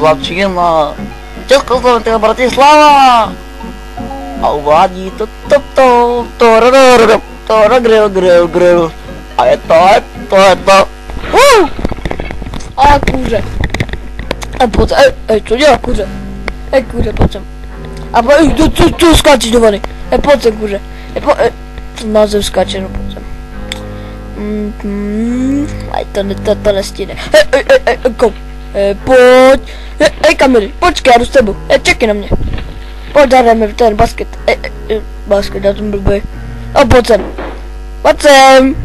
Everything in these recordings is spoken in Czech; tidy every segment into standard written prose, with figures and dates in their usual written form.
Začíná Československá Bratislava a uvádí to grill. A je to. A kuře. A pojď, co dělá kuře? Kuře, pojď sem. A pojď, tu skáčeš do vany. Pojď sem, kuře. Na zem skáče, no pojď sem. To nestíne. Kom. Pojď. Kamery, počkej, já jdu s tebou. Čekaj na mě. Pojď, zahrajeme ten basket. Basket, já jsem blbej. A pojď sem. Pojď sem.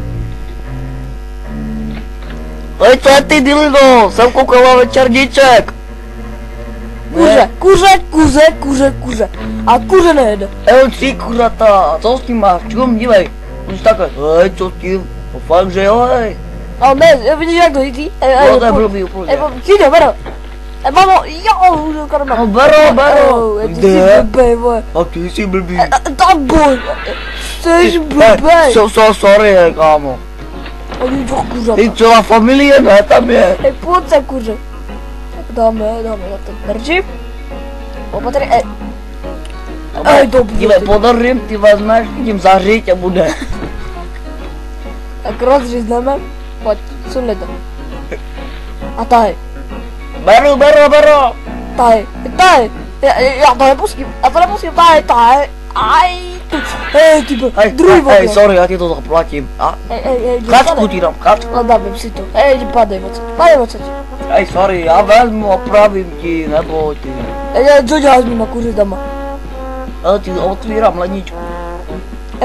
Co je ty dildo? Jsem koukal na večerníček. Kuře. A kuře nejede. Ty kuřata, co s tím máš? Čum, dívej. Už takhle, co s tím? No fakt, že jo, Ale ne, vidíš jak to jít? To je blbý úplně. Přijde, Bero. Mamo, jo, karma. No Bero. Ty jsi blbej, vole. A ty jsi blbý. Tak boj. Jsi blbej. Sorry, kámo. Kuřata. Ty celá familie, ne, tam je. Pojď se, kuře. Dáme na ten drži. Opatry, dobře. Dívej, podařím, ty vezmeš, tím zařít a bude. Tak rozřízneme. Pojď, sunni to. A tady. Beru. Tady. Já to nepustím. Tady. Ty druhý vokal. Sorry, já ti to zaplatím. Kačku ti dám, kačku. No dám si to. Padej odsaď. Sorry, já vezmu, opravím ti, nebo ty. Co děláš mimo kuřetama? Ti otvírám ledničku.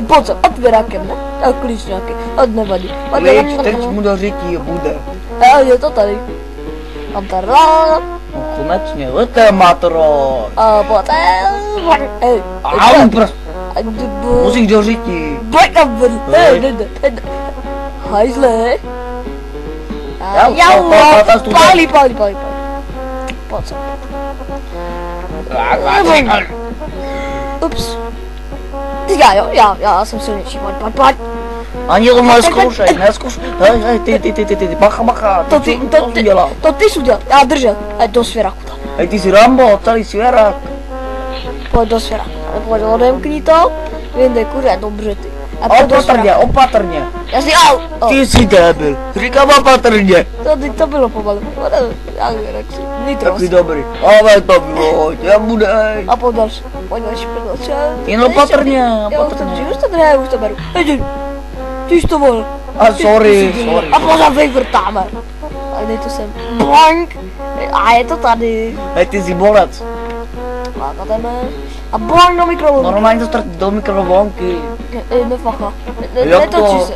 Pojď se, otvírákem, ne? Klíč nějaký, nevadí. Klíč, teď mu do řití bude. Je to tady. Mám tady. No konečně, leté matro. Pojď. Prst. Musíš do řití. Pojď na vodu. Hajzle. Pálí. Pojď se. Ups. Já jsem silnější, pojď. Ani to neskoušej. Ty, bacha, to ty udělal. To ty jsi udělal, já držel, do svěraku tam. Ty jsi Rambo, celý svěrak. Pojď do svěraku, pojď, odemkni to, vyndej kuře, dobře ty. Opatrně. Já si, Ty jsi debil, říkám opatrně. To bylo pomalu, Tak jsi dobrý, ale to bylo, já bude. A pojď další, Jen opatrně. Už to beru. Ty jsi to volil. Sorry. A pozor, vyvrtáme. A dej to sem. Boink. A je to tady. Ty jsi bolec. Lákateme. A boink do mikrovlnky. Normálně to strč do mikrovlnky. Nefacha. Jak to? Netočí se.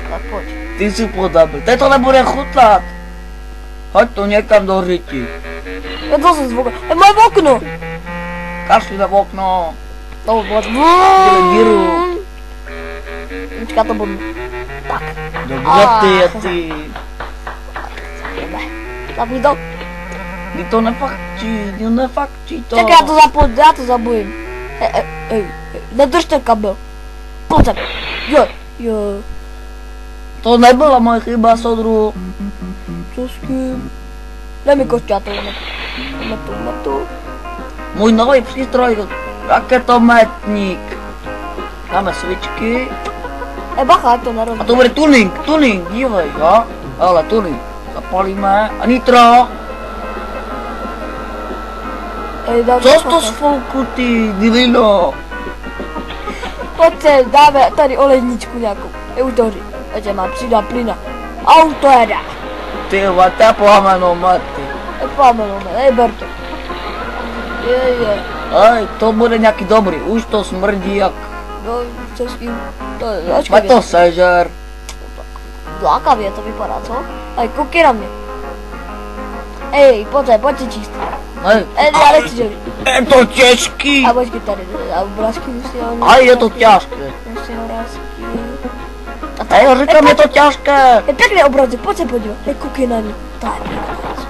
Tak pojď. Ty jsi podabil. Teď to nebude chutnat. Hoď to někam do řiti. Je to se zvuk. Moje okno. Kašli na okno. No, pojď. Díru. Počká to budu. Tak. Dobře ty. Zapni to. Ty to nefakčí to. Čekaj, já to zabojím. Nedrž ten kabel. Pojď sem. Jo. To nebyla moje chyba, soudru. Co s tím? Dej mi košť, já to metu. Můj nový přístroj, raketometník. Dáme svičky. Bacha, to nerozumím. A to bude tuning, dívej, jo? Ale tuning. Zapalíme. A nitro. Co jsi to sfoukl ty, dilino? Pojď se, dáme tady olejničku nějakou. Už to hoří. Ať mám přidám plyna. Auto jede. Ty vole, to je plamenomet, ty. Ber to. Je. To bude nějaký dobrý, už to smrdí jak... No, co s tím? Pojď to sežer. Lákavě to vypadá, co? Koukej na mě. Pojď si číst. Já nechci dělit. Je to těžký. A počkej tady, a obrázky musí ho... A je to těžké. Musí obrázky... Já říkám, je to těžké. Je pěkný obrázek, pojď se podívat. Koukej na mě. To je pěkný obrázek.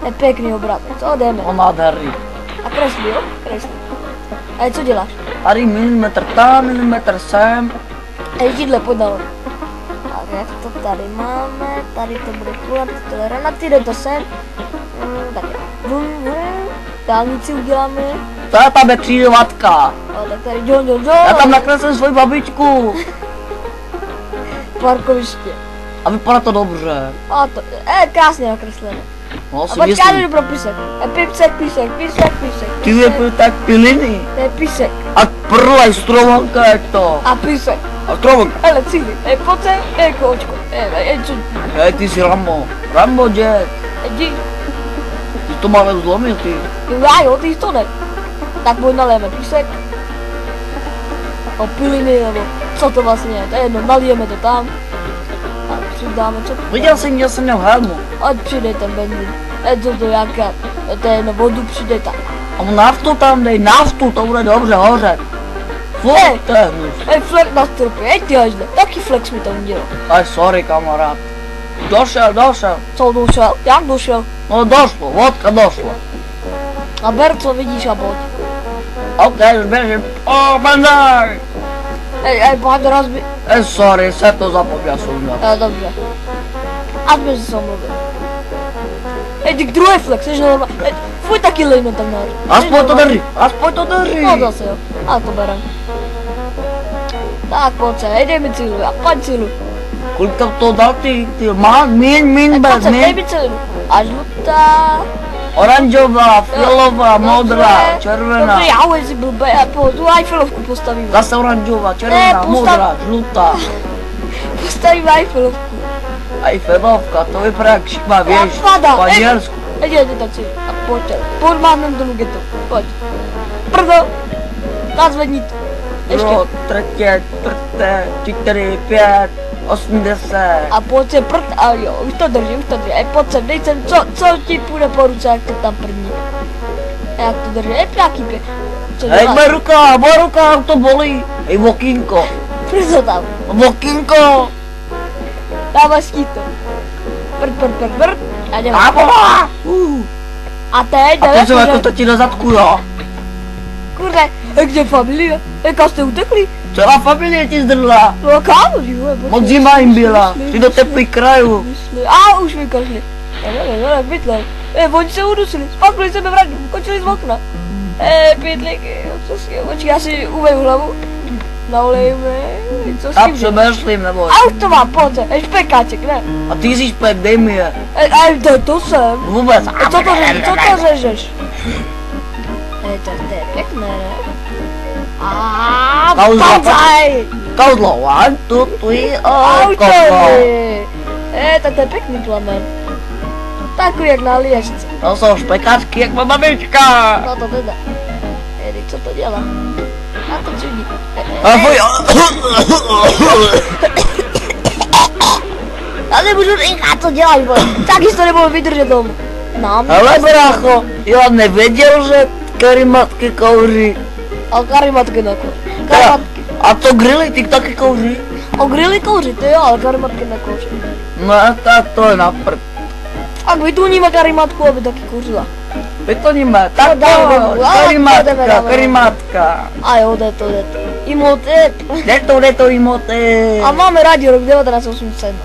Je pěkný obrázek, co jdeme? On nádherný. A kreslí, jo? Kreslí. A co děláš? Tady milimetr tam, milimetr sem. Židle, pojď nahoru. Jak to tady máme, tady to bude kulat, toleranty, jde to sem. Tak dálnici uděláme. Tam je křižovatka. A tak tady John. Já tam nakreslím svoji babičku. Parkoviště. A vypadá to dobře. A to, krásně nakreslené. No, A si počkáme myslím. pro písek. Písek. Ty je tak piliny. To je písek. A prlej stromanka je to. A písek. A stromanka. Hele, cíli. Pojď sem, kočko. Co? Hej, ty jsi Rambo. Rambo jet. Jdi. Ty to máme zlomil, ty. Jo, ty to ne. Tak pojď nalijeme písek. O piliny, nebo co to vlastně je, to je jedno, nalijeme to tam. A přidáme co? Viděl jsem měl helmu. Ať přidej ten benzín. To jaká, to je jedno, vodu přidej tam. A naftu tam dej, naftu, to bude dobře hořet. Fuj, to je hnus. Flek na stropě, ty hažle, taky flex mi to udělal. Aj, sorry, kamarád. Došel. Co došel? Jak došel? No došlo, vodka došla. A ber, co vidíš a pojď. OK, už běžím. O, benzín! Pojď rozbi... Sorry, jsem to zapomněl sundat. Dobře. A jsme se omluvili. Ty druhý flex, jsi normální. Fuj, taky lejno tam nahoře. Aspoň to drží. No zase jo, a to berem. Tak pojď se, dej mi cílu, a pojď cílu. Kolik tam to dal ty, míň bez, Pojď se, dej míň. mi cílu. A žlutá. Oranžová, fialová, modrá, červená. Dobře, já už si blbej, a pojď, tu Eiffelovku postavíme. Zase oranžová, červená, modrá, žlutá. Postavíme Eiffelovku. Eiffelovka, to vypadá jak šikmá věž v Španělsku. Jdi tak si, a pojďte. Pojď mám dolů geto, pojď. Prdo, nazvedni to. Ještě. Pro, třetě, 4, 5, 80. A pojď se prd, a jo, už to drží. Pojď sem, dej sem, co ti půjde po ruce, jak to tam první. Jak to drží, nějaký pěk. Hej, moje ruka, to bolí. Hej, vokínko. Prdo tam. Vokínko. Dáváš to. Prd. A jdeme. A teď A jdeme. to jsem jako to ti do zadku, jo. Kurde, kde familie? Jaká jste utekli? Celá familie ti zdrla. No kámo, jo. Moc zima jim byla. Šli do teplých krajů. A už vykašli. Pytle. Oni se udusili, spakli se ve vradu, končili z okna. Pytlíky, co si je, počkej, já si uveju hlavu. Naolejme, co s Já tím? přemýšlím, nebo... Auto má, pojď se, špekáček, ne? A ty jsi špek, dej mi je. To jsem. Vůbec. Co to řežeš? To je pěkné, ne? Banzaj! Kouzlo, 1, 2, 3, Auto kouzlo. je! Tak to je pěkný plamen. Takový jak na Liešce. To jsou špekáčky, jak má babička. No to teda. Co to dělá? A to čudí. A fuj. Já nemůžu říkat, co děláš, vole. Taky to nebudu vydržet domů. Hele, brácho, já nevěděl, že karimatky kouří. A karimatky nekouří. A to grily, ty taky kouří? O grily kouří, to jo, ale karimatky nekouří. No tak to je na prd. A vytuníme karimatku, aby taky kouřila. Vytoníme, tak to, karimatka. A jo, jde to. Imhotep. Jde to, imhotep. A máme rádi rok 1981.